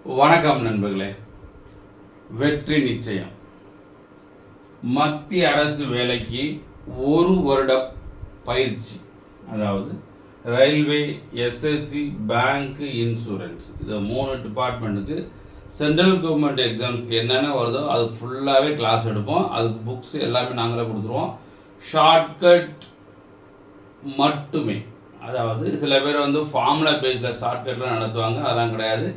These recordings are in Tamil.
வணக்கம் நண்பர்களே. வெற்றி நிச்சயம். மத்திய அரசு வேலைக்கு 1 வருட பயிற்சி, அதாவது ரயில்வே, எஸ்எஸ்சி, பேங்க், இன்சூரன்ஸ், இது 3 டிபார்ட்மெண்ட்டுக்கு சென்ட்ரல் கவர்மெண்ட் எக்ஸாம்ஸ்க்கு என்னென்ன வருதோ அது ஃபுல்லாகவே கிளாஸ் எடுப்போம். அதுக்கு புக்ஸ் எல்லாமே நாங்களே கொடுத்துருவோம். ஷார்ட்கட் மட்டுமே, அதாவது சில பேர் ஃபார்முலா பேஸில் ஷார்ட்கட்லாம் நடத்துவாங்க, அதெல்லாம் கிடையாது.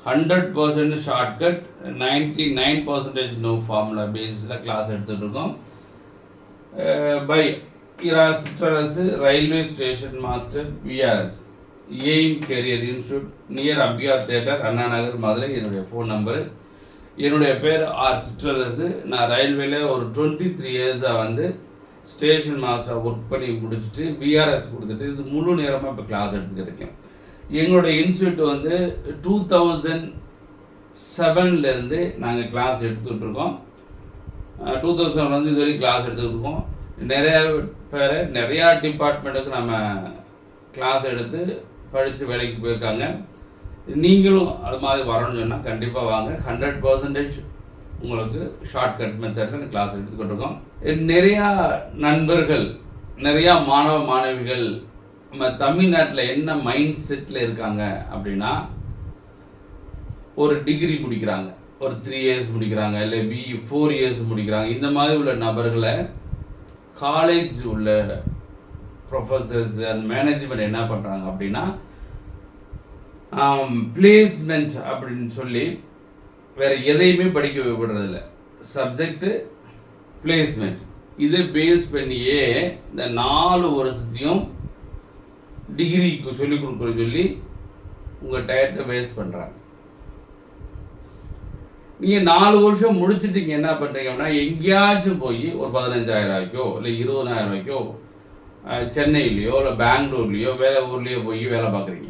100% ஷார்ட்கட், 99% நோ ஃபார்முலா பேஸில் கிளாஸ் எடுத்துகிட்டு இருக்கோம். By Ira Chitrarasu railway station master VRS aim career institute near Ambika theatre, Anna Nagar, Madurai. என்னுடைய ஃபோன் நம்பரு. என்னுடைய பேர் ஆர் சிற்றரசு. நான் ரயில்வேல ஒரு 23 இயர்ஸாக ஸ்டேஷன் மாஸ்டர் ஒர்க் பண்ணி முடிச்சுட்டு பிஆர்எஸ் கொடுத்துட்டு இது முழு நேரமாக இப்போ கிளாஸ் எடுத்துக்கிட்டு இருக்கேன். எங்களுடைய இன்ஸ்டியூட் 2007 நாங்கள் கிளாஸ் எடுத்துகிட்டு இருக்கோம். 2007 இது வரைக்கும் கிளாஸ் எடுத்துக்கிட்டு இருக்கோம். நிறையா பேர் நிறையா டிபார்ட்மெண்ட்டுக்கு நம்ம கிளாஸ் எடுத்து படித்து வேலைக்கு போயிருக்காங்க. நீங்களும் அது மாதிரி வரணும்னு சொன்னால் கண்டிப்பாக வாங்க. 100% உங்களுக்கு ஷார்ட்கட் மெத்தடில் கிளாஸ் எடுத்துக்கிட்டு இருக்கோம். நிறையா நண்பர்கள், நிறையா மாணவ மாணவிகள் நம்ம தமிழ்நாட்டில் என்ன மைண்ட் செட்டில் இருக்காங்க அப்படின்னா, ஒரு டிகிரி முடிக்கிறாங்க, ஒரு 3 இயர்ஸ் முடிக்கிறாங்க, இல்லை பிஇ 4 இயர்ஸ் முடிக்கிறாங்க. இந்த மாதிரி உள்ள நபர்களை காலேஜ் உள்ள ப்ரொஃபஸர்ஸ் அண்ட் மேனேஜ்மெண்ட் என்ன பண்ணுறாங்க அப்படின்னா, பிளேஸ்மெண்ட் அப்படின்னு சொல்லி வேறு எதையுமே படிக்க விடுறதில்ல. சப்ஜெக்டு பிளேஸ்மெண்ட் இதை பேஸ் பண்ணியே இந்த 4 வருஷத்தையும் டிகிரிக்கு சொல்லிக் கொடுக்குறேன்னு சொல்லி உங்கள் டயத்தை வேஸ்ட் பண்ணுறாங்க. நீங்கள் 4 வருஷம் முடிச்சுட்டீங்க, என்ன பண்ணுறீங்க அப்படின்னா, எங்கேயாச்சும் போய் ஒரு 15,000 ரூபாய்க்கோ இல்லை 20,000 ரூபாய்க்கோ சென்னையிலையோ இல்லை பெங்களூர்லேயோ வேலை ஊர்லேயோ போய் வேலை பார்க்குறீங்க.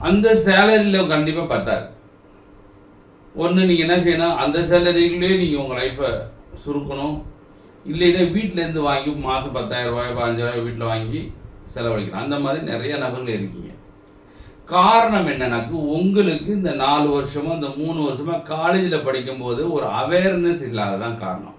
அந்த சேலரியில் கண்டிப்பாக பத்தாது. ஒன்று நீங்கள் என்ன செய்யணும், அந்த சேலரிக்குள்ளேயே நீங்கள் உங்கள் லைஃப்பை சுருக்கணும். இல்லைன்னா வீட்டிலேருந்து வாங்கி மாதம் 10,000 ரூபாய் 15,000 ரூபாய் வீட்டில் வாங்கி செலவழிக்கணும். அந்த மாதிரி நிறைய நபர்கள் இருக்கீங்க. காரணம் என்னன்னாக்கு, உங்களுக்கு இந்த 4 வருஷமோ இந்த 3 வருஷமா காலேஜில் படிக்கும்போது ஒரு அவேர்னஸ் இல்லாததான் காரணம்.